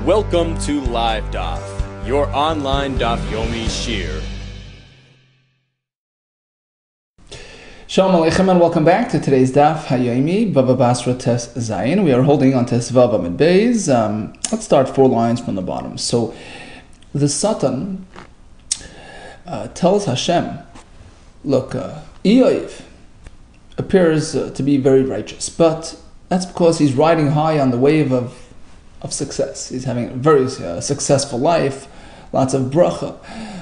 Welcome to Live DAF, your online DAF Yomi Shir. Shalom Aleichem and welcome back to today's DAF Hayomi, Bava Basra Tes Zayin. We are holding on Tes Vav Amid Beis. Let's start 4 lines from the bottom. So the Satan tells Hashem, look, Eoiv appears to be very righteous, but that's because he's riding high on the wave of success. He's having a very successful life, lots of bracha.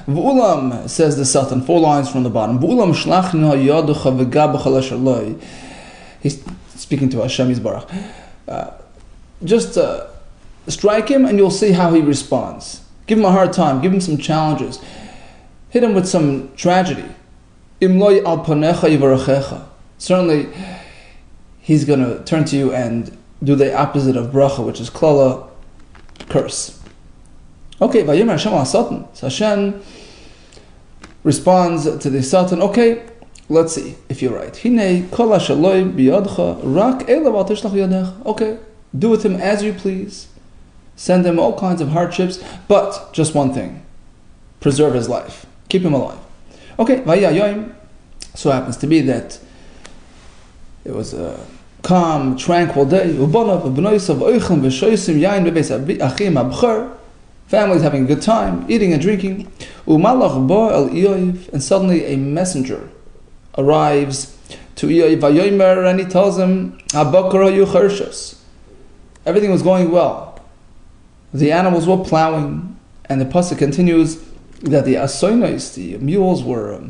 V'ulam, says the Satan, 4 lines from the bottom. V'ulam shlachna yaducha v'gabacha l'shaloi. He's speaking to Hashem Yisbarach. Just strike him and you'll see how he responds. Give him a hard time, give him some challenges. Hit him with some tragedy. Imloi al panecha yivarachecha. Certainly, he's going to turn to you and do the opposite of bracha, which is klala, curse. Okay, Vayomer Hashem al Satan. So Hashem responds to the Satan, okay, let's see if you're right. Hine kol hashaloi biyadcha rak elav al tishlach yadecha. Okay, do with him as you please. Send him all kinds of hardships, but just one thing. Preserve his life. Keep him alive. Okay, Vayayoim. So happens to be that it was a calm, tranquil day. Families having a good time, eating and drinking. And suddenly a messenger arrives to Eoiv, and he tells him, everything was going well. The animals were plowing, and the pasuk continues that the asoinos, the mules, were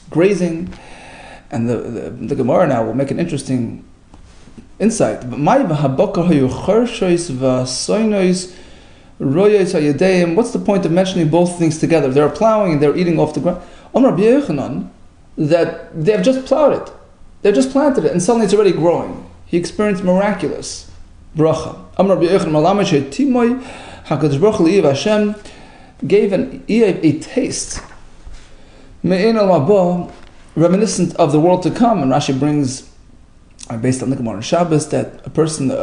grazing. And the Gemara now will make an interesting insight. What's the point of mentioning both things together? They're plowing and they're eating off the ground. Rabbi Yehuda, that they have just plowed it. They've just planted it and suddenly it's already growing. He experienced miraculous bracha. Hashem gave a taste reminiscent of the world to come. And Rashi brings, based on the Gemara on Shabbos, that a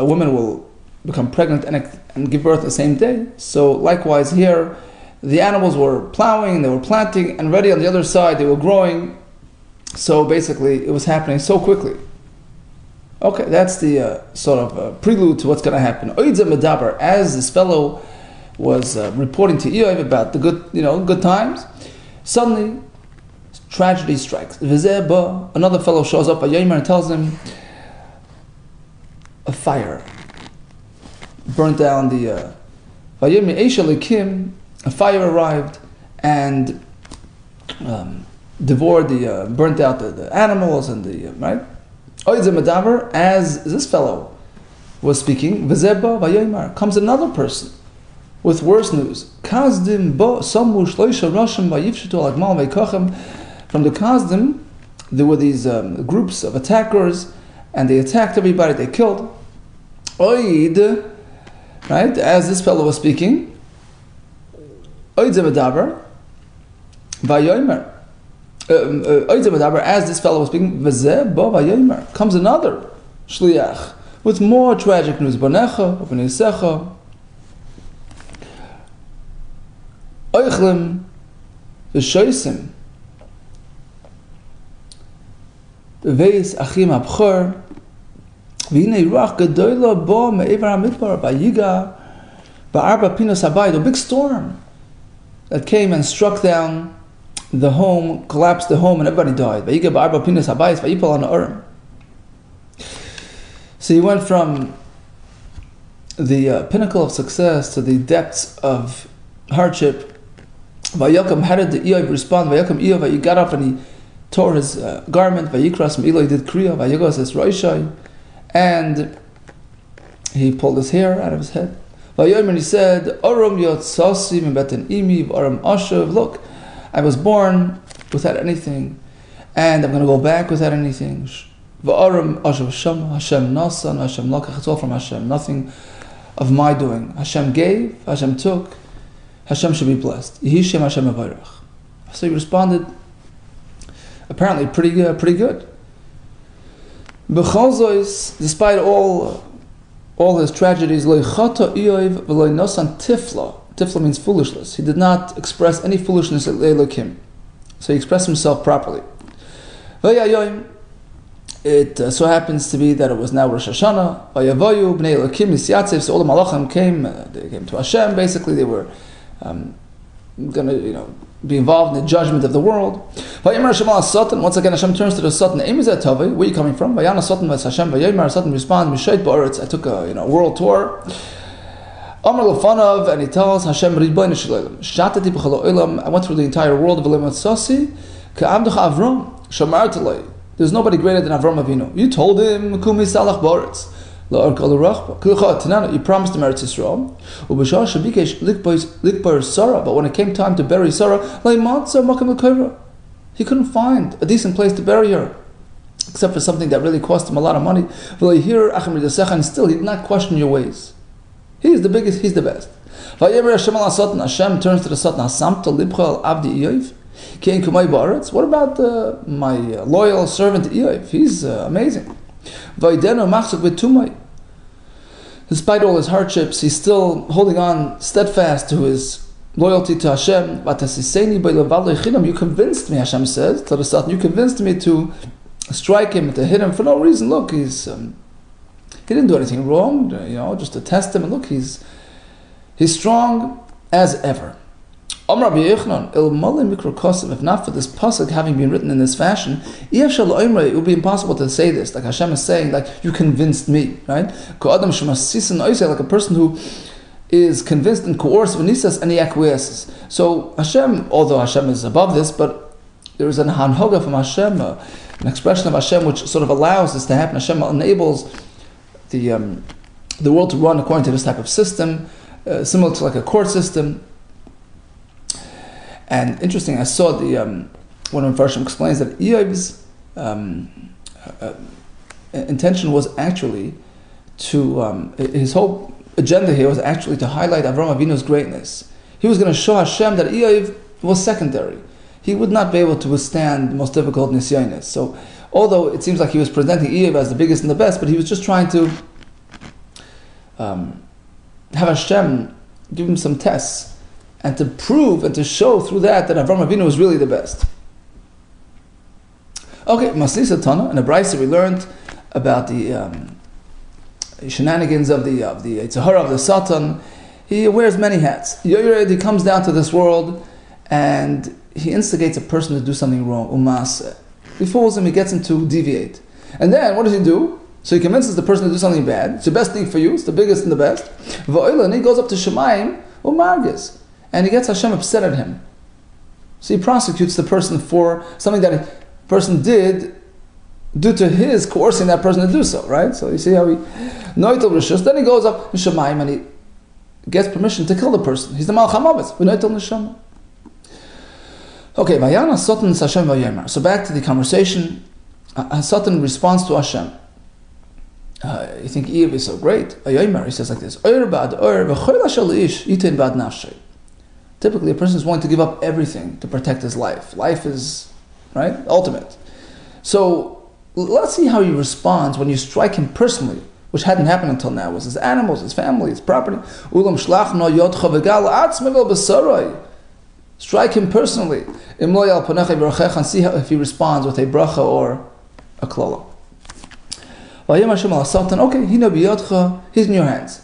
woman will become pregnant and give birth the same day. So likewise here, the animals were plowing, they were planting, and ready on the other side, they were growing. So basically, it was happening so quickly. Okay, that's the sort of prelude to what's going to happen. As this fellow was reporting to Eoiv about the good times, suddenly tragedy strikes. Another fellow shows up, and tells him a fire burnt down the a fire arrived and devoured burnt out the animals and the right. As this fellow was speaking, comes another person with worse news. From the Kazdim, there were these groups of attackers, and they attacked everybody, they killed. Oid, right, as this fellow was speaking, Oid Zemadaber, Vayomer, Oid Zemadaber, as this fellow was speaking, Vazeh Bo Vayomer, comes another Shliach, with more tragic news. Bonecha, B'neisecha, Oichlim, V'shoisim, Veis Achim Abchor, V'hinei Ruach Gedoyla Bo Me'evar HaMidbar Bayiga Ba'arba Pinos Habayit, a big storm that came and struck down the home, collapsed the home, and everybody died. Bayiga Ba'arba Pinos Habayit V'yipol on the Urim. So he went from the pinnacle of success to the depths of hardship. Vayakam, how did the Eoiv respond? Vayakam Eoiv, he got up and he tore his garment. Vayikras Me'iloi did kriya. Vayagos es Roishai, and he pulled his hair out of his head. Vayomer, and he said, Oram yotzasi mebeten imi v'oram ashav. Look, I was born without anything, and I'm going to go back without anything. V'oram ashav Hashem, Hashem nasan, Hashem lakach. It's all from Hashem. Nothing of my doing. Hashem gave, Hashem took. Hashem should be blessed. Yehi Shem Hashem avarach. So he responded, apparently pretty good. B'chol zois, despite all all his tragedies, lo chata Eov v'lo nosan tifla. Tifla means foolishness. He did not express any foolishness at Elokim. So he expressed himself properly. It so happens to be that it was now Rosh Hashanah. Vayavayu bnei Elokim misyatzev. So all the malachim came. They came to Hashem. Basically, they were going to, be involved in the judgment of the world. Once again, Hashem turns to the Satan. Where are you coming from? Vayana Satan v'es Hashem v'yayimar. Satan responds, Mishayt ba'aretz. I took a world tour. Amar Lefanav, and he tells Hashem, Ribono shel olam, Shatati b'chol ha'olam. I went through the entire world of Elam Atzasi. Ka'avdecha Avram, Shamarta lei. There's nobody greater than Avram Avinu. You told him, Kumi salach ba'aretz. You promised him Eretz Yisrael. But when it came time to bury Sarah, he couldn't find a decent place to bury her, except for something that really cost him a lot of money. And still, he did not question your ways. He is the biggest, he's the best. Hashem turns to the Satan. What about my loyal servant Eov? He's amazing. Despite all his hardships, he's still holding on steadfast to his loyalty to Hashem. You convinced me, Hashem says to the Satan, you convinced me to strike him, to hit him for no reason. Look, he didn't do anything wrong, just to test him. And look, he's strong as ever. If not for this pasuk having been written in this fashion, it would be impossible to say this. Like Hashem is saying, like, you convinced me, right? Like a person who is convinced and coerced and he acquiesces. So Hashem, although Hashem is above this, but there is an hanhoga from Hashem, an expression of Hashem which sort of allows this to happen. Hashem enables the world to run according to this type of system, similar to like a court system. And interesting, I saw one of Farshim explains that Eov's intention was actually to, his whole agenda here was actually to highlight Avram Avinu's greatness. He was going to show Hashem that Eov was secondary. He would not be able to withstand the most difficult nisyonis. So, although it seems like he was presenting Eov as the biggest and the best, but he was just trying to have Hashem give him some tests, and to prove and to show through that Avram Avinu was really the best. Okay, Maslisa Tana, in a brisa we learned about the shenanigans of the Tzahara of the Satan. He wears many hats. He comes down to this world and he instigates a person to do something wrong. He fools him, he gets him to deviate. And then what does he do? So he convinces the person to do something bad. It's the best thing for you, it's the biggest and the best. And he goes up to Shemayim, Umargis. And he gets Hashem upset at him. So he prosecutes the person for something that a person did due to his coercing that person to do so, right? So you see how he... Noitel Rishus. Then he goes up to Shemaim and he gets permission to kill the person. He's the Malach HaMavet. Noitel Neshama. Okay, Vayana Satan Hashem Vayemar. So back to the conversation. Satan responds to Hashem. You think Eov is so great. Vayemar, he says like this. Typically, a person is willing to give up everything to protect his life. Life is, right, ultimate. So let's see how he responds when you strike him personally, which hadn't happened until now. It was his animals, his family, his property. Strike him personally. And see if he responds with a bracha or a klala. Okay, he's in your hands.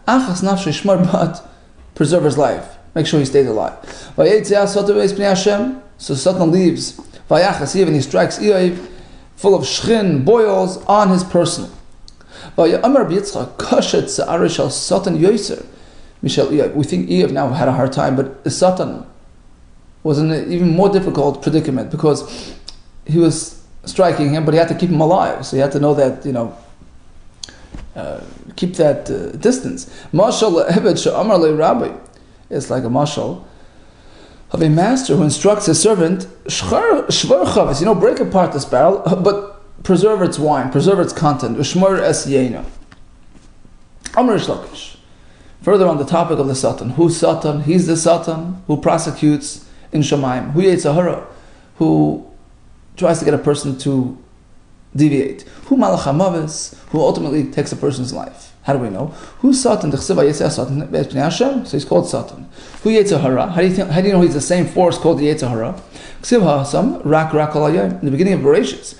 But preserve his life. Make sure he stays alive. So Satan leaves. And he strikes Eov, full of shchin, boils on his person. We think Eov now had a hard time, but Satan was in an even more difficult predicament because he was striking him, but he had to keep him alive. So he had to know that, keep that distance. It's like a mashal of a master who instructs his servant, break apart this barrel, but preserve its wine, preserve its content. Further on the topic of the Satan. Who's Satan? He's the Satan who prosecutes in Shemaim. Hu Yetzahara, who tries to get a person to deviate. Who malach hamavis, who ultimately takes a person's life. How do we know? Who's Satan? Hashem, so he's called Satan. Who Yetzer Hara? How do you know he's the same force called the Yetzer Hara? In the beginning of Bereshit,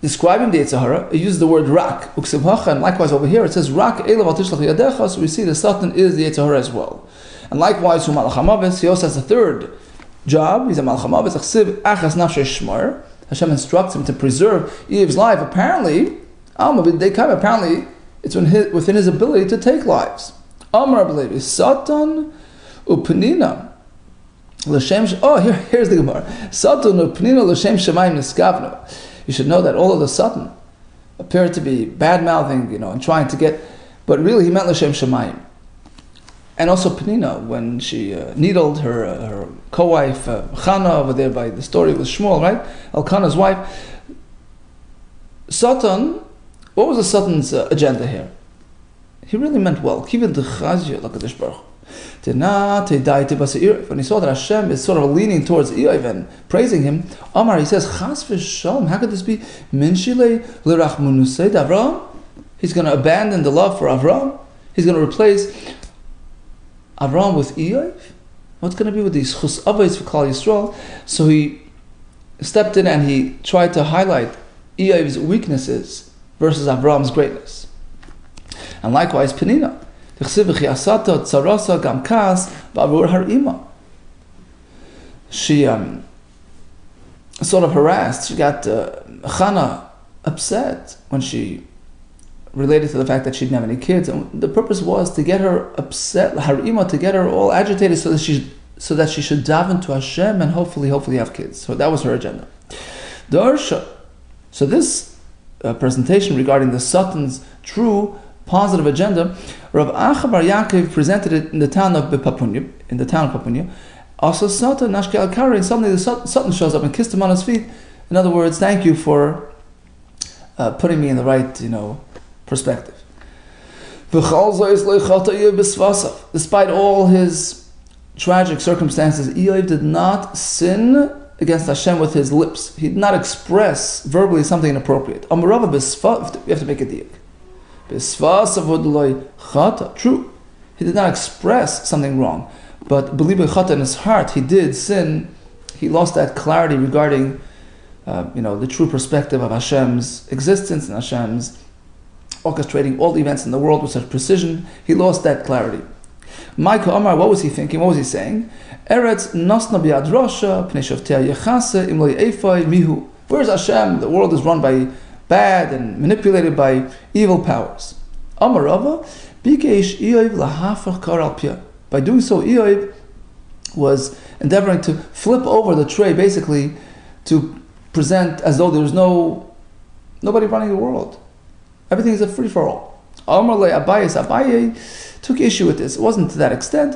describing the Yetzer Hara, it uses the word rak. And likewise over here it says rak elav tishlach yadecha. So we see that Satan is the Yetzer Hara as well. And likewise, who malach hamavis, he also has a third job. He's a malach hamavis. Achas nafshei shmar. Hashem instructs him to preserve Eve's life. Apparently, it's within his ability to take lives. Amar b'levi Satan u'penina l'shem. Here's the Gemara. Satan u'penina l'shem shemayim niskavnu. You should know that all of the Satan appeared to be bad mouthing, and trying to get, but really he meant l'shem shemayim. And also Penina, when she needled her co-wife Chana over there by the story with Shmuel, right? Elkanah's wife. Satan. What was the Satan's agenda here? He really meant well. When he saw that Hashem is sort of leaning towards Eiv and praising him, Amar, he says, Chas v'shalom, how could this be? Minshile l'rachmunusei d'Avram? He's going to abandon the love for Avram? He's going to replace Avram with Eiv? What's going to be with these chus avos for Klal Yisrael? So he stepped in and he tried to highlight Eiv's weaknesses versus Avram's greatness. And likewise, Penina. She sort of harassed. She got Chana upset when she related to the fact that she didn't have any kids. And the purpose was to get her upset, her ima, to get her all agitated so that she should daven to Hashem and hopefully have kids. So that was her agenda. Darsha. So this presentation regarding the Satan's true positive agenda, Rav Acha Bar Yaakov presented it in the town of Papunya. Also Satan Nashke al Kari, and suddenly the Satan shows up and kissed him on his feet. In other words, thank you for putting me in the right, perspective. Despite all his tragic circumstances, Eiv did not sin against Hashem with his lips. He did not express verbally something inappropriate. We have to make a diak. True. He did not express something wrong. But believe in his heart, he did sin. He lost that clarity regarding the true perspective of Hashem's existence and Hashem's orchestrating all the events in the world with such precision. He lost that clarity. Michael Amar, what was he thinking? What was he saying? Eretz nasna biad rasha pnei shavtei yechase im lo yeifai mihu. Where's Hashem? The world is run by bad and manipulated by evil powers. Amar Rava bikesh Eiv lahafach kar al pia. By doing so, Eiv was endeavoring to flip over the tray, basically to present as though there's nobody running the world. Everything is a free for all. Amar le Abaye took issue with this. It wasn't to that extent.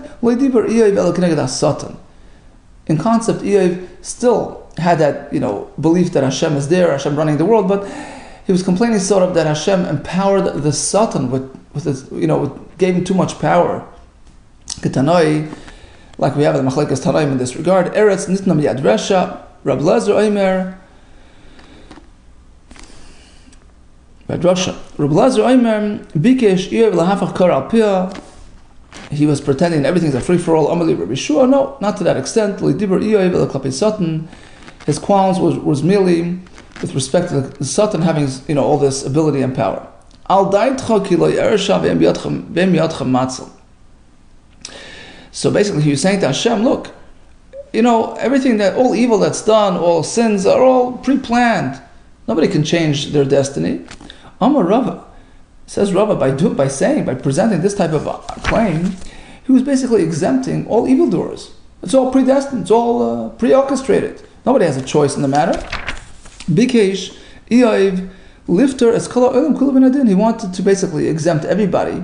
In concept, Eiv still had that, belief that Hashem is there, Hashem running the world, but he was complaining sort of that Hashem empowered the Satan with his, gave him too much power. Ketanoi, like we have in the Machlekes Tanaim in this regard, Eretz nitna miyad resha, Rab Lezer Omer, Rab Lezer Omer, Bikesh Eiv lahafach kar al pia. He was pretending everything's a free-for-all. Amali Rabbi Shua, no, not to that extent. His qualms was merely with respect to the Satan having, all this ability and power. So basically, he was saying to Hashem, look, everything all evil that's done, all sins are all pre-planned. Nobody can change their destiny. Amar Rava. Says Rava, by presenting this type of claim, he was basically exempting all evildoers. It's all predestined. It's all pre-orchestrated. Nobody has a choice in the matter. Bikesh Eiv lifter es kol ha'olam kula b'nadin. He wanted to basically exempt everybody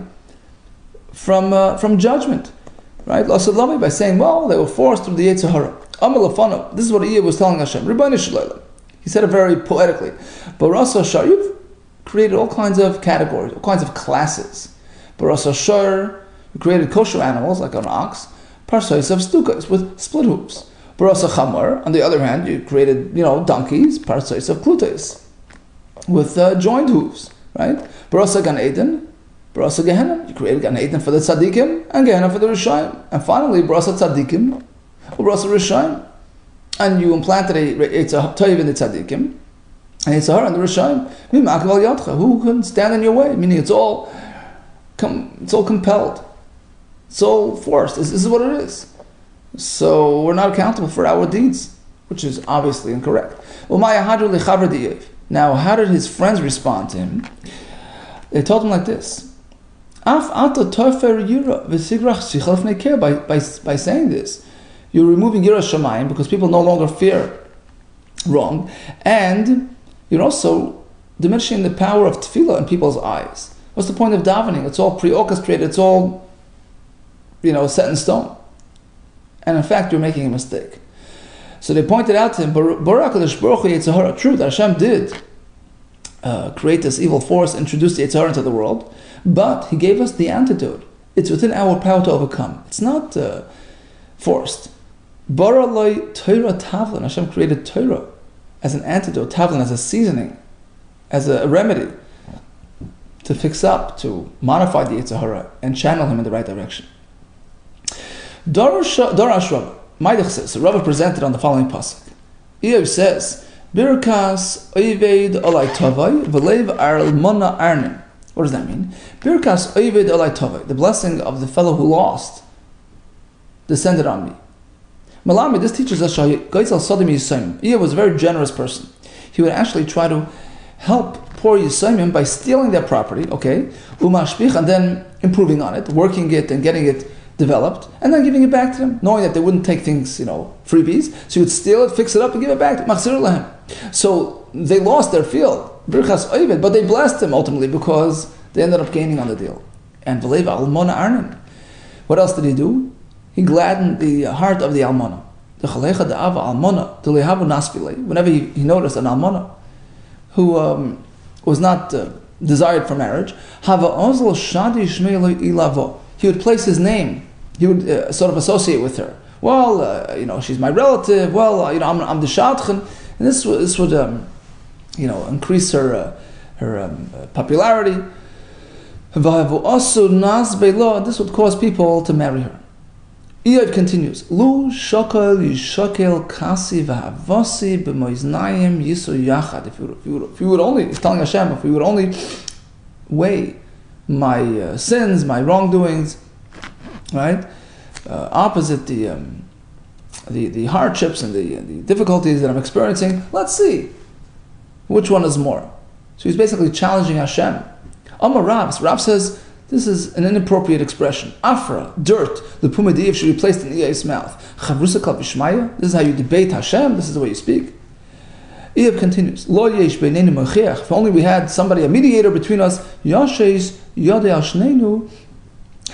from judgment, right? By saying, well, they were forced through the Yetzer Hara. Amalafano. This is what Eiv was telling Hashem. Ribono shel olam. He said it very poetically. But Rasa Sharif created all kinds of categories, all kinds of classes. Barasa Shor created kosher animals like an ox, parsais of stukas with split hooves. Barasa Chamar, on the other hand, you created, donkeys, parsais of klutais. with joined hooves, right? Barasa Gan Eden, Barasa Gehenna. You created Gan Eden for the tzaddikim and Gehenna for the Rishayim. And finally, Barasa tzaddikim, Barasa Rishayim. And you implanted a toiv in the tzaddikim, and it's a har in the Rishayim. Who can stand in your way? Meaning it's all compelled. It's all forced. This is what it is. So we're not accountable for our deeds, which is obviously incorrect. Now, how did his friends respond to him? They told him like this. By saying this, you're removing Yirah Shamayim because people no longer fear wrong, and you're also diminishing the power of tefillah in people's eyes. What's the point of davening? It's all pre-orchestrated, it's all, set in stone. And in fact, you're making a mistake. So they pointed out to him, true, that Hashem did create this evil force, introduce the Yitzhar into the world, but He gave us the antidote. It's within our power to overcome. It's not forced. Hashem created Torah as an antidote, Tavlin as a seasoning, as a remedy to fix up, to modify the Yitzhar and channel him in the right direction. Darash Rabba, Maidach says, so Rabba presented on the following pasuk. Eov says, Birkas Oived Olai Tovai V'leiv Almona Arnim. What does that mean? Birkas Oived Olai Tovai, the blessing of the fellow who lost, descended on me. Malami, this teaches us Gaisal Sodim Yisayim. Eov was a very generous person. He would actually try to help poor Yisayim by stealing their property, okay, Umashpich, and then improving on it, working it and getting it developed, and then giving it back to them, knowing that they wouldn't take things, freebies. So you would steal it, fix it up, and give it back to them. So they lost their field, Birchas Oived, but they blessed him ultimately because they ended up gaining on the deal. And V'leiv Almona Arnin. What else did he do? He gladdened the heart of the Almona. Whenever he noticed an Almona who was not desired for marriage, he would place his name. He would sort of associate with her. Well, she's my relative. Well, I'm the shadchan, and this would increase her popularity. This would cause people to marry her. Eov continues. Lu shokel yishokel kasi v'havasi b'moiznayim yisu yachad. If you would only, he's telling Hashem, if we would only weigh my sins, my wrongdoings, right? Opposite the hardships and the difficulties that I'm experiencing, let's see which one is more. So he's basically challenging Hashem. Amar Rav, Rav says this is an inappropriate expression. Afra, dirt, the pumadiv should be placed in Eiv's mouth. Chavrusa kal b'shmaya. This is how you debate Hashem. This is the way you speak. Eov continues. Lo yesh beinenu mochiach. If only we had somebody, a mediator between us. Yashes yadei al shnenu.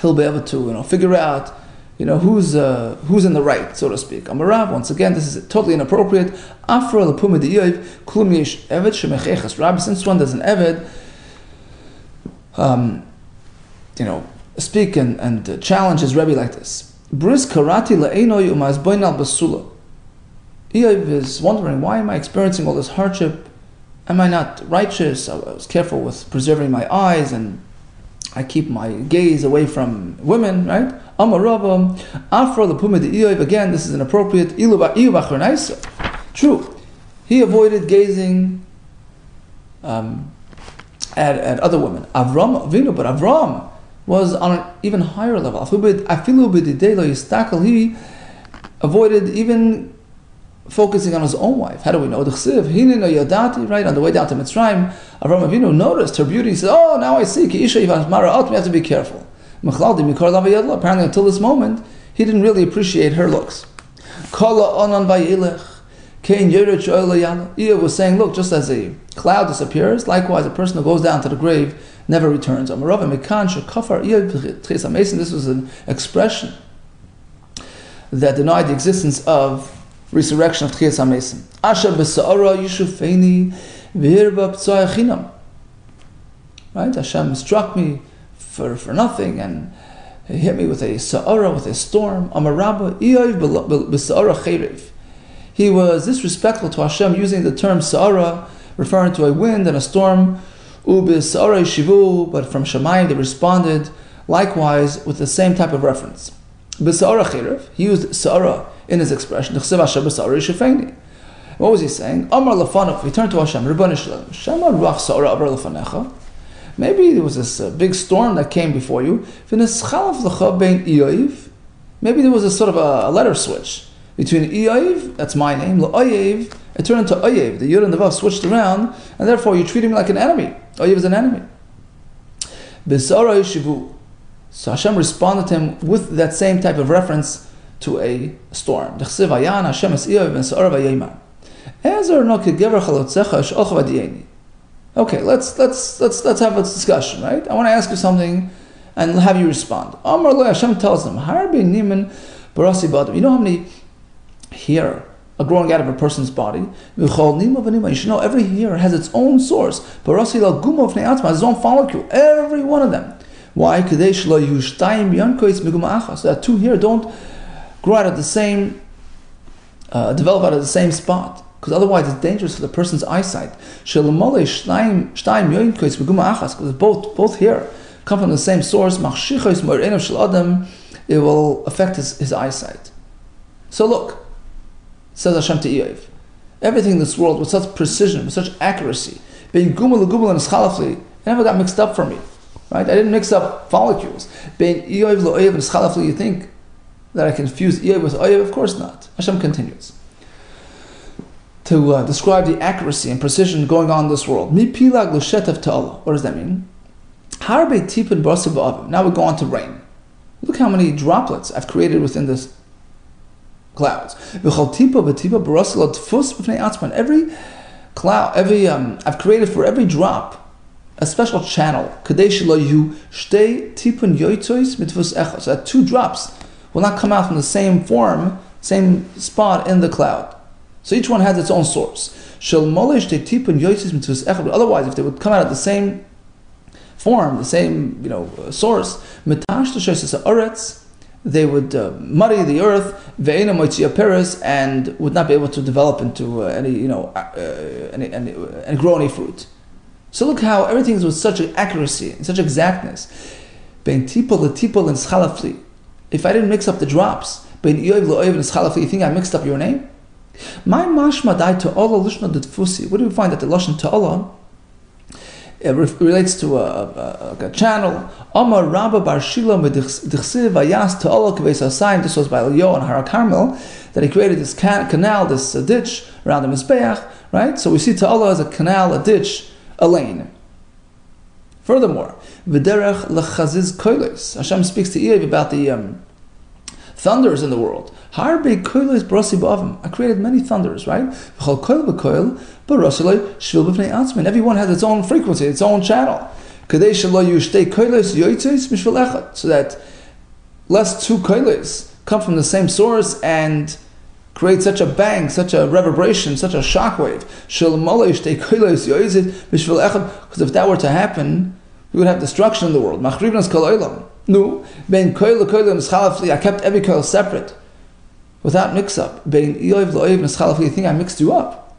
He'll be able to, figure out, who's in the right, so to speak. Amarav, once again, this is totally inappropriate. Afra l'puma de'Eov klum yesh eved shemechechas. Rabbi, since when does an eved, speak and challenge his Rebbe like this? Bris karati la'enoi umazboin al basula. Eov is wondering, why am I experiencing all this hardship? Am I not righteous? I was careful with preserving my eyes and I keep my gaze away from women, right? Amarabam, Afra l'puma de'Eov. Again, this is inappropriate. True. He avoided gazing at other women. Avram Avinu, but Avram was on an even higher level. He avoided even focusing on his own wife. How do we know? Right, on the way down to Mitzrayim, Avram Avinu noticed her beauty. He said, oh, now I see. We have to be careful. Apparently, until this moment, he didn't really appreciate her looks. Eov was saying, look, just as a cloud disappears, likewise a person who goes down to the grave never returns. This was an expression that denied the existence of resurrection of Tchias HaMesim. Right? Hashem struck me for nothing and he hit me with a sa'ara, with a storm. He was disrespectful to Hashem using the term sa'ara referring to a wind and a storm. Ubis shivu, but from Shamayim they responded likewise with the same type of reference. B'sa'ara chirav, he used sa'ara in his expression. What was he saying? Amar lefanov, he turned to Hashem, Ribbon Shalom, Shema ruach sa'ara abar lefanecha. Maybe there was this big storm that came before you. Maybe there was a sort of a letter switch between Eiv, that's my name, L'Oyev, it turned into Oyev. The Yud and the Vav switched around, and therefore you treated me like an enemy. Oyev is an enemy. B'sara Yeshivu. So Hashem responded to him with that same type of reference to a storm. D'chsev Hayan Hashem es Eiv ben Sa'ar v'Yema. Ezer no kegever chalotzecha sh'olcha v'dieni. Okay, let's have a discussion, right? I want to ask you something and have you respond. Amar lo, Hashem tells them, Harbe nimen barasi b'adam. You know how many hair are growing out of a person's body? You should know every hair has its own source. Barasi lo gumo v'nei atzma, its own follicle. Every one of them. Why? Kedei shelo yushtayim yankois miguma achas. So that two hair don't grow out of the same, develop out of the same spot. Because otherwise it's dangerous for the person's eyesight. Because both hair come from the same source, it will affect his eyesight. So look, says Hashem to Eiv, everything in this world with such precision, with such accuracy, it never got mixed up for me. Right? I didn't mix up follicles. You think that I confuse Eiv with Eiv? Of course not. Hashem continues to describe the accuracy and precision going on in this world. What does that mean? Now we go on to rain. Look how many droplets I've created within this clouds. Every cloud, I've created for every drop a special channel. So that two drops will not come out from the same form, same spot in the cloud. So each one has its own source. Otherwise, if they would come out of the same form, the same source, they would muddy the earth, and would not be able to develop into any grow any fruit. So look how everything is with such accuracy and such exactness. If I didn't mix up the drops, you think I mixed up your name? My mashma dai ta'ala lishna d'tfusi. What do we find that the lashon ta'ala relates to a channel? Amar Rabba Bar Shila Medichsiv Vayas Ta'ala Kveis Hasayim. This was by Elio and Har Carmel, that he created this canal, this ditch around the Mizbeach. Right. So we see Ta'ala as a canal, a ditch, a lane. Furthermore, V'derech lechaziz koilos. Hashem speaks to Eiv about the thunders in the world. Harbe koilos brosi ba'avim. I created many thunders, right? V'chol koil b'koil, b'rosiloi shvil b'fnei atzmin. Everyone has its own frequency, its own channel. Kadei shelo yushtei koilos yoytzis mishvil echad. So that lest two koilos come from the same source and create such a bang, such a reverberation, such a shockwave. Shel malei shtei koilos yoytzis mishvil echad. Because if that were to happen, we would have destruction in the world. Machrivnas kol olam. No, ben koil koilim schalafli. I kept every koil separate, without mix-up. Ben Eiv lo'Eiv neschalafli. You think I mixed you up?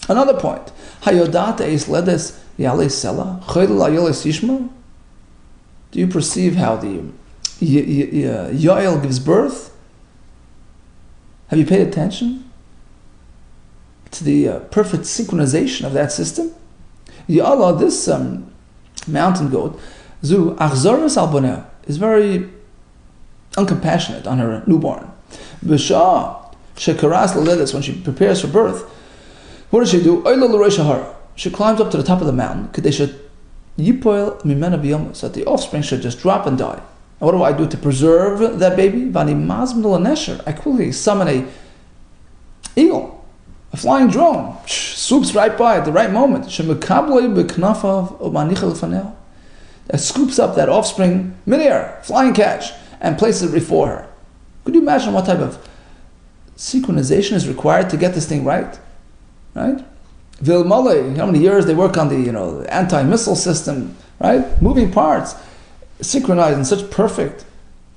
Another point. Hayodata is ledes yale sela choil ayoles yishma. Do you perceive how the Yael gives birth? Have you paid attention to the perfect synchronization of that system? Ya'ala, this mountain goat, Zu Achzoras Alboneh, is very uncompassionate on her newborn. B'shah Shekaras Laledes, when she prepares for birth, what does she do? Oyla l'rosh hahar. She climbs up to the top of the mountain, Kadesha Yipoel Mimena B'yom, so that the offspring should just drop and die. And what do I do to preserve that baby? Vani Mazmul Nesher. I quickly summon a eagle, a flying drone, swoops right by at the right moment. That scoops up that offspring midair, flying catch, and places it before her. Could you imagine what type of synchronization is required to get this thing right? Right? Vilmale, how many years they work on the anti-missile system, right? Moving parts, synchronized in such perfect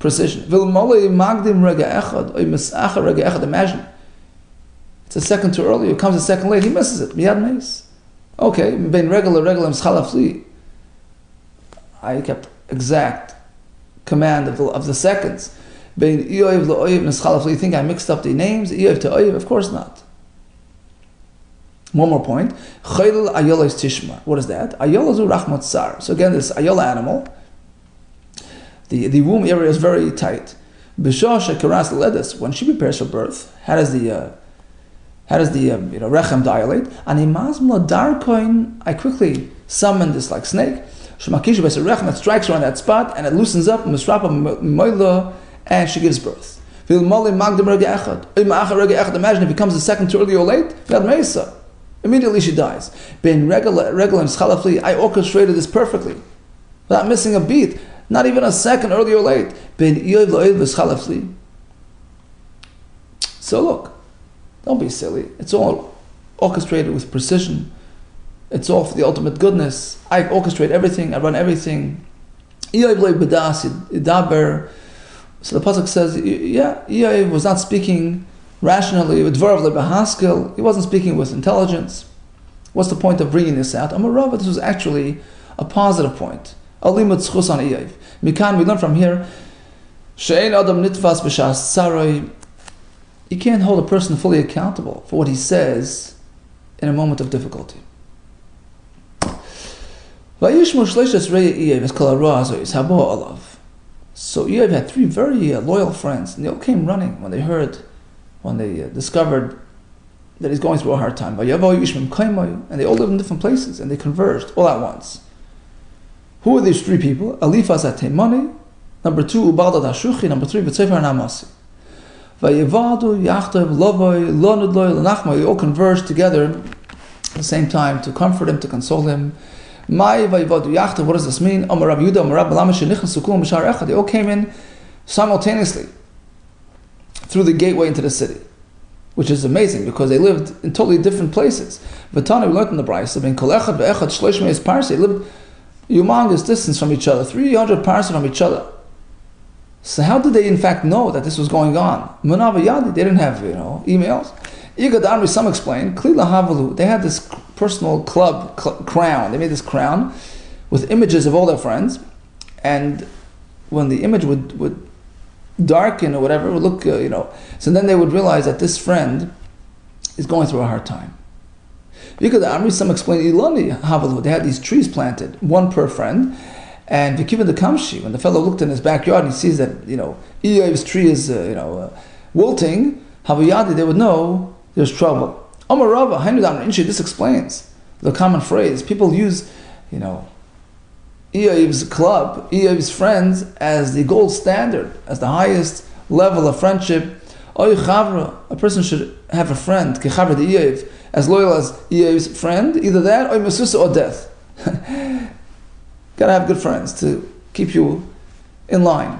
precision. Vilmale magdim rega echad, oy misacha rega echad. Imagine. It's a second too early, it comes a second late, he misses it. Miyad meis. Okay, ben regular schalafli. I kept exact command of the seconds. Ben Eoiv le'oiv neschalafli. You think I mixed up the names? Eoiv to oiv? Of course not. One more point. Chayil ayola is tishma. What is that? Ayola zu rachmat sar. So again, this ayola animal, the womb area is very tight. B'shah shekaras ledes. When she prepares for birth, how does the rechem dilate? And imazmla darkoin. I quickly summon this like snake. Shemakish b'es rechem that strikes her on that spot, and it loosens up misrapa moila, and she gives birth. Imagine if it comes a second too early or late. Immediately she dies. Ben regular and schalafli. I orchestrated this perfectly, without missing a beat. Not even a second early or late. Ben Eoiv le'oiv v'schalafli. So look, don't be silly. It's all orchestrated with precision. It's all for the ultimate goodness. I orchestrate everything. I run everything. Eoiv le'oiv b'das yidaber. So the pasuk says, yeah, Eoiv was not speaking rationally with dvarav le'bahaskel. He wasn't speaking with intelligence. What's the point of bringing this out? Amarava, this was actually a positive point. Alimut schus on Eoiv. Mikan, we learn from here, she'ein adam nitvas b'shas tsarai. You can't hold a person fully accountable for what he says in a moment of difficulty. So Eoiv had three very loyal friends, and they all came running when they discovered that he's going through a hard time. And they all lived in different places, and they converged all at once. Who are these three people? Alifas at-Teimani, number 2, Ubalda Dashuchi, number 3, B'Tsefer Namasi. Vayevadu, Yachtav, Lovoi, Lonudloi, Lanachma, they all converged together at the same time to comfort him, to console him. Mai Vayevadu Yachtav, what does this mean? Amar Rabbi Yehuda, Amar Rabbi Lama, they all came in simultaneously through the gateway into the city, which is amazing because they lived in totally different places. Vatana, we learned in the Brayso, Ben Kol Echad Ve'echad Shlosh Meis Parsi, they lived humongous distance from each other, 300 parsa from each other. So how did they in fact know that this was going on? Munava Yadi, they didn't have emails. Igad Amri, some explain, Klila Havalu, they had this personal crown. They made this crown with images of all their friends, and when the image would darken or whatever, it would look, so then they would realize that this friend is going through a hard time. Because Amri, some explain Iloni Havalu, they had these trees planted, one per friend, and Vikivan the Kamshi, when the fellow looked in his backyard and he sees that, Eoiv's tree is, wilting, Havayadi, they would know there's trouble. Amar Rava, Hainu Inchi, this explains the common phrase. People use, Eoiv's club, Eoiv's friends, as the gold standard, as the highest level of friendship. Oy Chavra, a person should have a friend, Kechavra the Eoiv, as loyal as Eoiv's friend, either that or Mesusa or death. Gotta have good friends to keep you in line.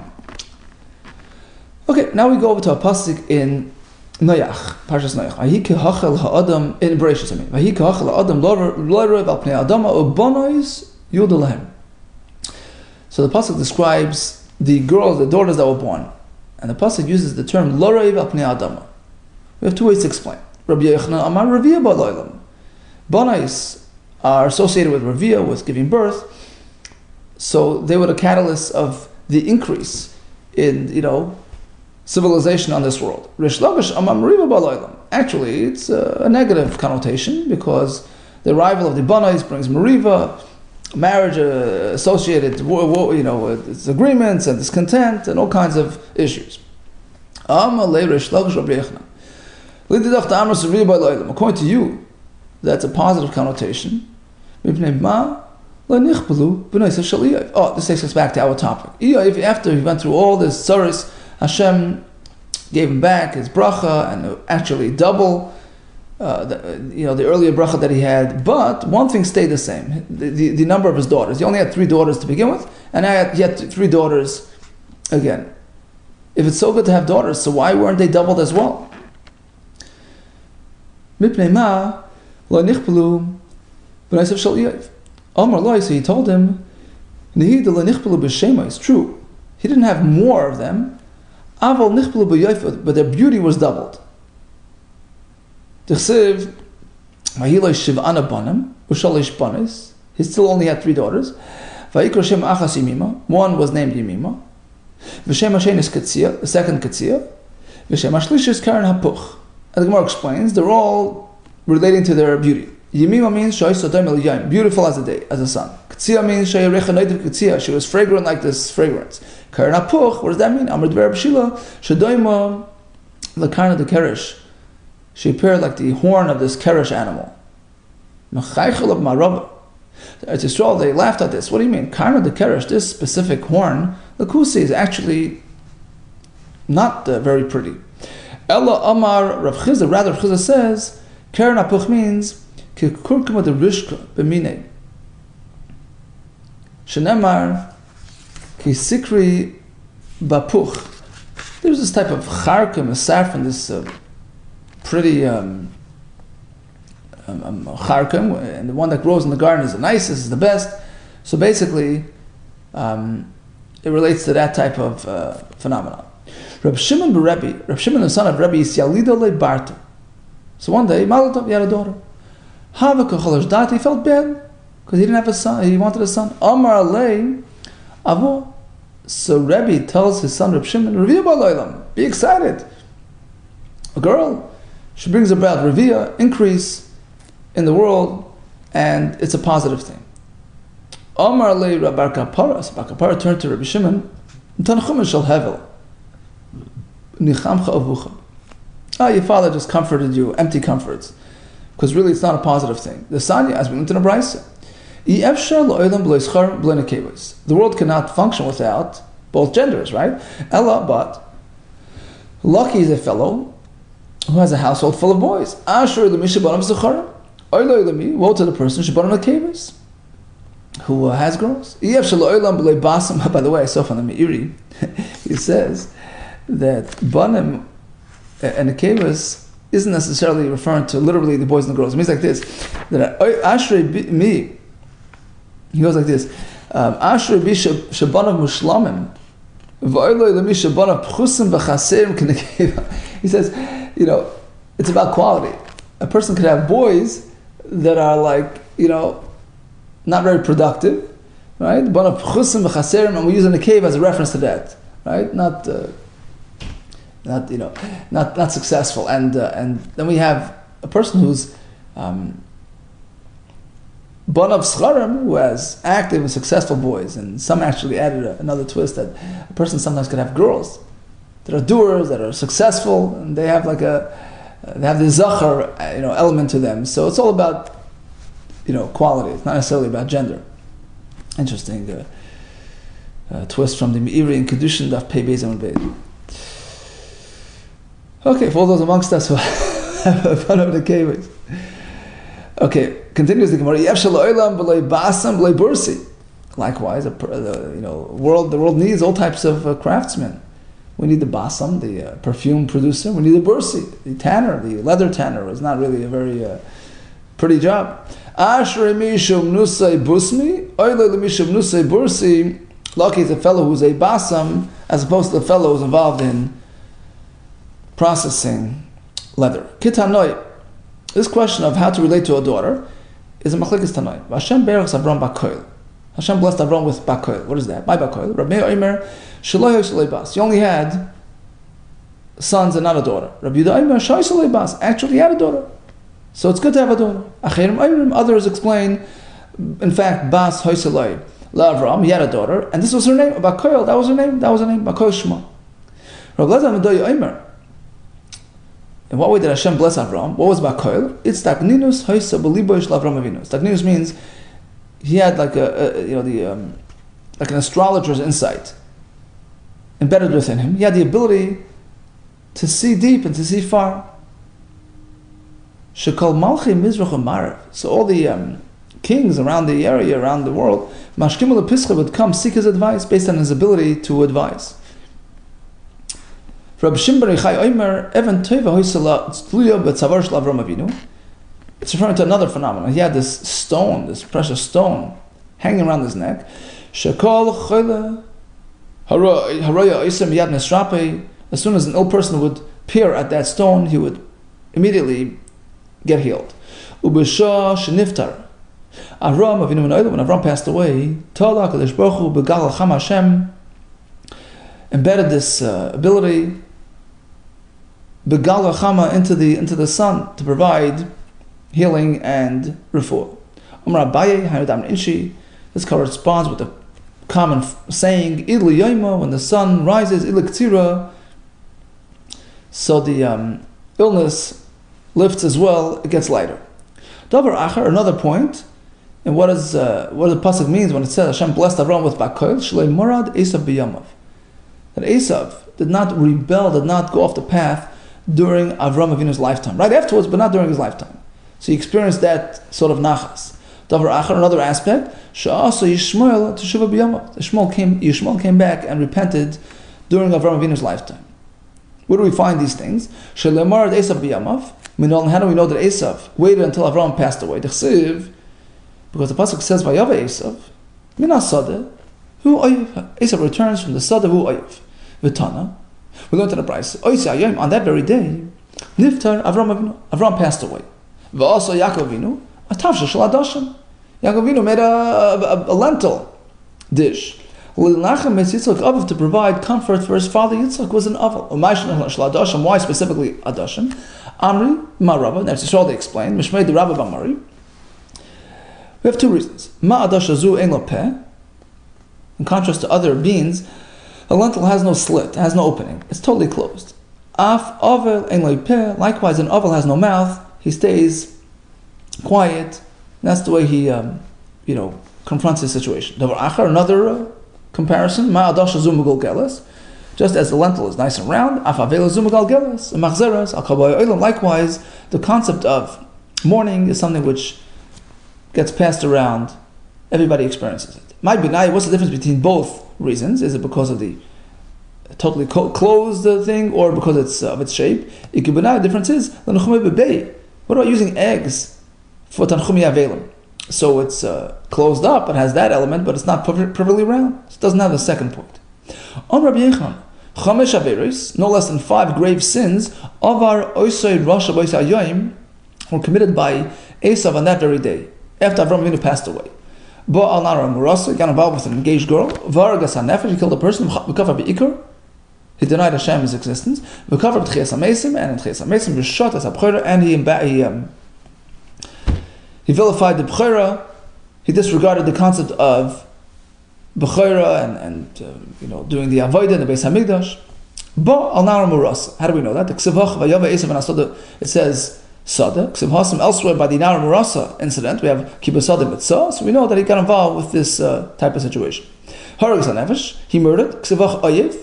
Okay, now we go over to a pasuk in Noach, Parshas Noach. Vayike hachel ha'adam in Bereshis. Vayike hachel ha'adam lo'rev al pnei adama u'bonois yudelahem. So the pasuk describes the daughters that were born, and the pasuk uses the term lo'rev al pnei adama. We have two ways to explain. Rabbi Yehuda Amar Ravia ba'loilam. Bonois are associated with Ravia, with giving birth. So they were the catalyst of the increase in, civilization on this world. Rish Lakish Amar Mariva ba'loilam. Actually, it's a negative connotation because the arrival of the Bonois brings Mariva, marriage associated, with agreements and discontent and all kinds of issues. According to you, that's a positive connotation. Oh, this takes us back to our topic. After he went through all this tzaris, Hashem gave him back his bracha and actually double the earlier bracha that he had. But one thing stayed the same: the number of his daughters. He only had 3 daughters to begin with, and he had 3 daughters again. If it's so good to have daughters, so why weren't they doubled as well? Omar Loi, so he told him, it's true. He didn't have more of them, but their beauty was doubled. Vayiloi shiv'ana banim, ushalish banis. He still only had 3 daughters. Vayikra shem achas Yemima. One was named Yemima. V'shem hashen is Ketzia, the second Ketzia. V'shem hashlish is Karen Hapuch. And the Gemara explains, they're all relating to their beauty. Yemima means beautiful as the day, as the sun. Ketzia means she was fragrant like this fragrance. Karen Hapuch, what does that mean? Amr Dver B'Shila, Shadoima, the kind of the Keresh. She appeared like the horn of this Keresh animal. Mechaychel of Marabah. Eretz Yisrael, they laughed at this. What do you mean? Karna the Keresh, this specific horn, the Kusi is actually not very pretty. Ella Amar Rav Chizah, rather Rav Chizah says, Karen Hapuch means Kikurkuma de Rishka b'minei. Shenemar Kisikri Bapuch. There's this type of charkim, a saffron, this pretty charkim, and the one that grows in the garden is the nicest, is the best. So basically, it relates to that type of phenomenon. Reb Shimon Reb Shimon, the son of Rebbe Yisraelida Barta. So one day, Malatov, he had a daughter. Havaka Cholosh Dat, he felt bad because he didn't have a son. He wanted a son. Amar Alei Avo. So Rebbe tells his son Reb Shimon, Revia Ba'Loilam, be excited. A girl, she brings about Revia, increase in the world, and it's a positive thing. Amar Alei Bar Kapara. So Bar Kapara turned to Reb Shimon, Tanchum shel Hevel. Nichamcha avucha. Your father just comforted you, empty comforts. Because really it's not a positive thing. The Sanya, as we learned in the Brisa, the world cannot function without both genders, right? Ella, but lucky is a fellow who has a household full of boys. Woe to the person who has girls. By the way, I saw from the Meiri, he says that Banim and the Kevas isn't necessarily referring to literally the boys and the girls. It means like this, that Ashrei mi, he goes like this, Ashrei bi shabanav mushlamim, v'oiloi lemi shabanav pchusim v'chaserim k'nekeva. He says, it's about quality. A person could have boys that are like, not very productive, right? Banav pchusim v'chaserim, and we use a cave as a reference to that, right? Not successful, and then we have a person who's banav scharim, who has active and successful boys, and some actually added another twist that a person sometimes could have girls that are doers, that are successful, and they have they have the zachar element to them. So it's all about quality. It's not necessarily about gender. Interesting twist from the Meiri in Kedushin DAF Pei Beis Amud Beis. Okay, for all those amongst us who have fun of the caves. Okay, continues the Gemara. Likewise, the world needs all types of craftsmen. We need the basam, the perfume producer. We need the bursi, the tanner, the leather tanner. It's not really a very pretty job. Lucky is a fellow who's a basam, as opposed to the fellow who's involved in processing leather. Kitanoi. This question of how to relate to a daughter is a machlekes tanoi. Hashem berachs Avram bakoil. Hashem blessed Avram with bakoil. What is that? My bakoil. Rabbi Omer shelo yosel bas. He only had sons and not a daughter. Rabbi Yehuda Omer shelo bas. Actually, he had a daughter. So it's good to have a daughter. Others explain, in fact, bas hoiseloi la Avram. He had a daughter, and this was her name. Bakoil. That was her name. Bakoil Shema. Rabbi Yehuda Omer. In what way did Hashem bless Avram? What was Bakoil? It's Tagninus Hoisa Beliboish Lavram Avinus. Tagninus means he had like an astrologer's insight embedded within him. He had the ability to see deep and to see far. Shekol Malchi Mizrach Marav. So all the kings around the area, around the world, Mashkimul Pischa would come seek his advice based on his ability to advise. Rabbi Shimon Yochai Omer, Evan Teva Hoysala Tzluya B'Tzavar Shel Avram Avinu. It's referring to another phenomenon. He had this stone, this precious stone, hanging around his neck. Shekol Choyle Haroya Oisem Yad Nesrape. As soon as an ill person would peer at that stone, he would immediately get healed. Ubisha sheniftar. Avram Avinu Minayla, when Avram passed away, Tala Kadosh Baruch Hu Begal Cham Hashem embedded this ability Begal Chama into the sun to provide healing and refuah. Amar Abaye Hayadam Inshi. This corresponds with the common saying Idli Yoima, when the sun rises, Ilik so the illness lifts as well, it gets lighter. Davar Achar, another point, and what the pasuk means when it says Hashem blessed Avram with Bakoil, Shlei Murad Esav B'Yamav. That Esav did not rebel, did not go off the path during Avram Avinu's lifetime. Right afterwards, but not during his lifetime. So he experienced that sort of nachas. Davar Achar, another aspect, Sha'asa Yishmael Teshuva B'Yamav. Yishmael came back and repented during Avram Avinu's lifetime. Where do we find these things? Shlei Murad Esav B'Yamav. How do we know that Esav waited until Avram passed away? Because the pasuk says, "Vayava Esav, mina sadeh, hu oyev." Esav returns from the sadeh, hu oyev. V'tana, we learned in the Brayso, Oisei Hayom, on that very day, niftar Avram Avinu. Avram passed away. V'also Yaakov Avinu, atavsha shel adashim. Yaakov Avinu made a lentil dish. L'nachem es Yitzchak Avav, to provide comfort for his father Yitzchak, was an aval. Shel adashim. Why specifically adashim? Amri ma Rabba. That's all they explain. Mishmei the Rabba b'Amari. We have two reasons. Ma adasha zu ein lo peh. In contrast to other beans, a lentil has no slit, has no opening. It's totally closed. Af ovel ein lo peh. Likewise, an ovel has no mouth. He stays quiet. That's the way he, confronts his situation. Davar achar, another comparison. Ma adasha zu mugol gelas. Just as the lentil is nice and round, af avela zu mugol gelas. Machzeras al kabay oilam. Likewise, the concept of mourning is something which gets passed around, everybody experiences it. Might be nice. What's the difference between both reasons? Is it because of the totally closed thing, or because of its shape? The difference is, what about using eggs for tanchumi avelim? So it's closed up, it has that element, but it's not perfectly round. So it doesn't have the second point. On Rabbi Yechon, chamesh averos, no less than 5 grave sins, avar oisei rasha b'oisei hayom, were committed by Esav on that very day, after Avram Avinu passed away. Bo al nara murasa, he got involved with an engaged girl. Varagas hanefesh, he killed a person. V'kafar be'ikar, he denied Hashem's existence. V'kafar b'tchias hamesim, and in tchias hamesim, v'shot as habchera, and he vilified the bchera. He disregarded the concept of bchera and doing the avodah in the Beis Hamikdash. Bo al nara murasa. How do we know that? The ksivach v'yava Esav and asada. It says Sada, Ksiv Hasam, elsewhere by the Nara Murasa incident, we have Kibbutz Sada Mitzah, so we know that he got involved with this type of situation. Haragas HaNefesh, he murdered, Ksivach Oyev,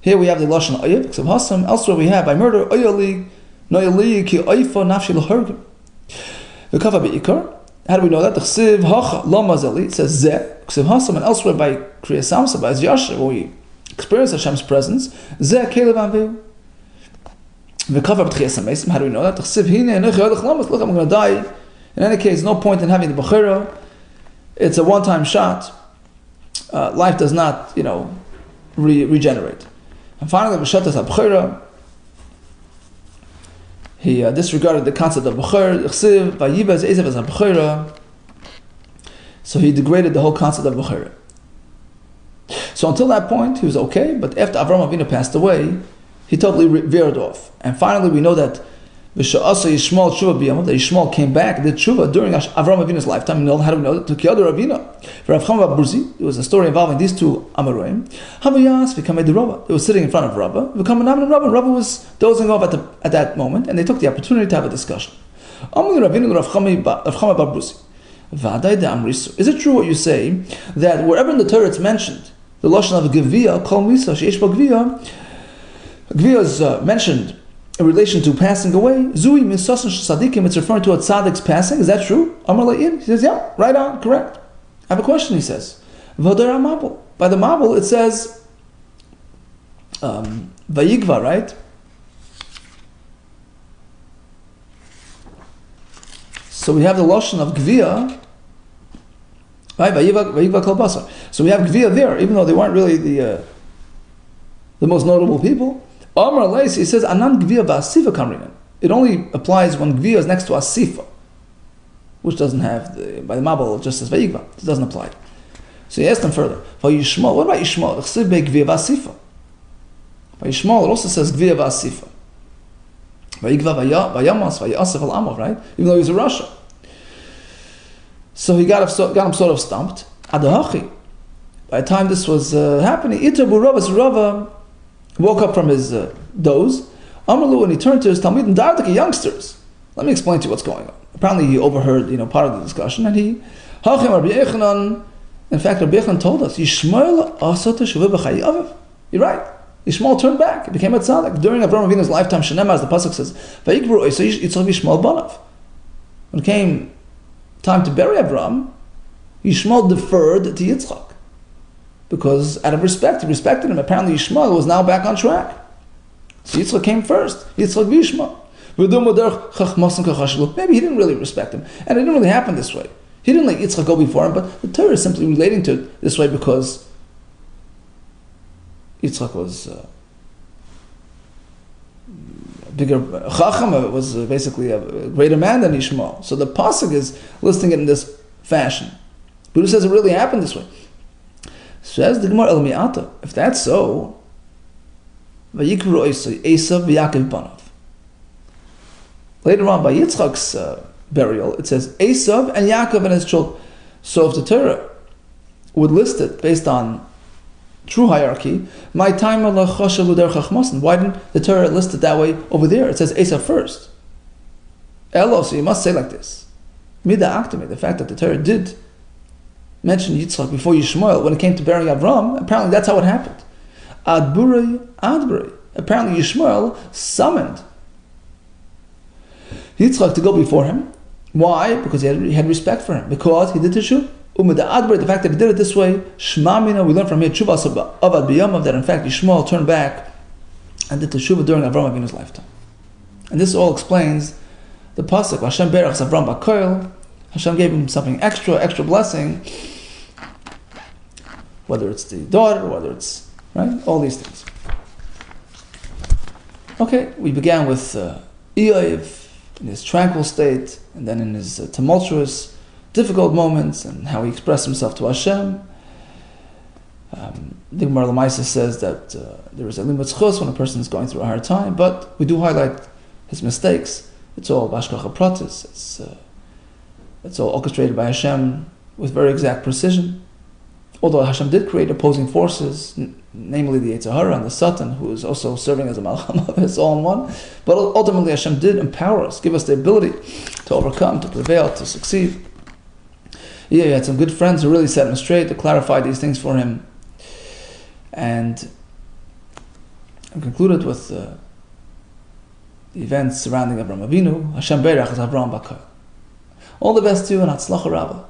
here we have the Lashon Oyev, Ksiv Hasam, elsewhere we have by murder, Oyali, Noyali, Ki Oifa, Nafshi L'Hergim. The Kafa Be'ikar, how do we know that? The Ksiv Hacha, Lomazeli, it says Zeh, Ksiv Hasam, and elsewhere by Kriya Samsa, by Yasher, where we experience Hashem's presence, Zeh Kelev Anveu. How do we know that? Look, I'm going to die. In any case, no point in having the bechira. It's a one-time shot. Life does not, regenerate. And finally, b'shatas ha-bechira, he disregarded the concept of bechira. So he degraded the whole concept of bechira. So until that point, he was okay. But after Avram Avinu passed away, he totally veered off. And finally, we know that Yishmael came back, did tshuva during Avram Avinu's lifetime. How do we know that? To Kiyadu Ravina. For Bava Basra, there was a story involving these two Amoraim. Havayas became a Rabba. They were sitting in front of Rabba. Rabba was dozing off at that moment, and they took the opportunity to have a discussion. Is it true what you say that wherever in the Torah it's mentioned, the lashon of Gevia, Kol Misa, Sheish Gevia, Gvia is mentioned in relation to passing away. Zui misasan sadikim. It's referring to a tzaddik's passing. Is that true? Amar La'in. He says, yeah, right on, correct. I have a question. He says, V'odar Mabul. By the Mabul, it says Vayigva, right? So we have the lashon of Gvia, right? Vayigva Kol Basar. So we have Gvia there, even though they weren't really the most notable people. Amar Leis, he says, Anan Gvia V'asifa Kamrinan. It only applies when Gvia is next to Asifa. which doesn't have, by the Mabul, it just says Vayigva. It doesn't apply. So he asked him further, Vayishmol, what about Yishmol? Vayishmol, it also says Gviya Vasifa. Vayigva Vayamas Vayasif al Amav, right? Even though he was a Rasha. So he got him sort of stumped. Adahachi. By the time this was happening, Itabu Rava woke up from his doze. Amrlu, and he turned to his Talmud and Dardaka youngsters. Let me explain to you what's going on. Apparently he overheard, part of the discussion, and he, Hachim Rabbi Yechanan, in fact, Rabbi Yechanan told us, Yishmael asata shuva b'chayi aviv. You're right. Yishmael turned back. He became a tzaddik. During Avraham Avinu's lifetime, Shenema, as the pasuk says, Vayikbru Isa Yitzchak Yishmael banav. When it came time to bury Avraham, Yishmael deferred to Yitzchak. Because out of respect, he respected him. Apparently Yishmael was now back on track. So Yitzchak came first. Yitzchak v'Yishmael. Maybe he didn't really respect him. And it didn't really happen this way. He didn't let Yitzchak go before him, but the Torah is simply relating to it this way because Yitzchak was bigger, Chacham was basically a greater man than Yishmael. So the pasuk is listing it in this fashion. Buddha says it really happened this way. Says the Gemara El Mi'ata, if that's so, Vayikru Esav v'Yaakov banav. Later on, by Yitzchak's burial, it says Esav and Yaakov and his children. So if the Torah would list it based on true hierarchy, why didn't the Torah list it that way over there? It says Esav first. Elo, so you must say like this. Mida Aktami, the fact that the Torah did mention Yitzchak before Yishmael, when it came to burying Avram, apparently that's how it happened. Adburei. Apparently Yishmael summoned Yitzchak to go before him. Why? Because he had respect for him. Because he did Teshuvah. The fact that he did it this way, Shmamina, we learn from here, Teshuvah Avad B'Yamav, that in fact Yishmael turned back and did Teshuvah during Avraham Avinu's lifetime. And this all explains the pasuk, Hashem Berach Avram B'Koil. Hashem gave him something extra blessing, whether it's the daughter, whether it's, right, all these things. Okay, we began with Eiv in his tranquil state, and then in his tumultuous, difficult moments, and how he expressed himself to Hashem. The Gemara Lamaisa says that there is a limud zchus when a person is going through a hard time, but we do highlight his mistakes. It's all bashkacha pratis. It's all orchestrated by Hashem with very exact precision. Although Hashem did create opposing forces, namely the Yetzer Hara and the Satan, who is also serving as a malcham of his all in one. But ultimately Hashem did empower us, give us the ability to overcome, to prevail, to succeed. Yeah, he had some good friends who really set him straight, to clarify these things for him. And I concluded with the events surrounding Avraham Avinu. Hashem Berach is Avraham Bakar. All the best to you and Hatzlacha Rabbah.